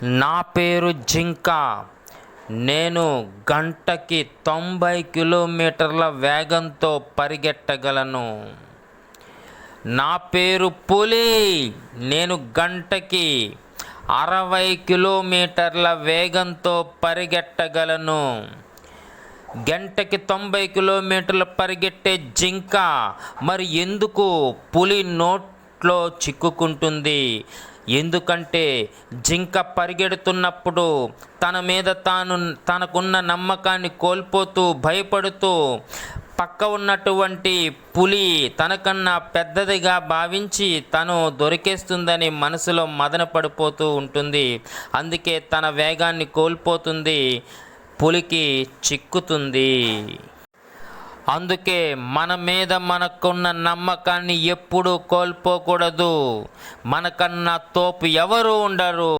నా పేరు జింక. నేను గంటకి 90 కిలోమీటర్ల వేగంతో పరిగెట్టగలను. నా పేరు పులి. నేను గంటకి 60 కిలోమీటర్ల వేగంతో పరిగెట్టగలను. గంటకి 90 కిలోమీటర్లు పరిగెట్టే జింక మరి ఎందుకు పులి నోట్లో చిక్కుకుంటుంది? ఎందుకంటే జింక పరిగెడుతున్నప్పుడు తన మీద తనకున్న నమ్మకాన్ని కోల్పోతూ భయపడుతూ పక్క ఉన్నటువంటి పులి తనకన్నా పెద్దదిగా భావించి తను దొరికేస్తుందని మనసులో మదన పడిపోతూ ఉంటుంది. అందుకే తన వేగాన్ని కోల్పోతుంది, పులికి చిక్కుతుంది. అందుకే మన మీద మనకున్న నమ్మకాన్ని ఎప్పుడూ కోల్పోకూడదు. మనకన్నా తోపు ఎవరు ఉండరు.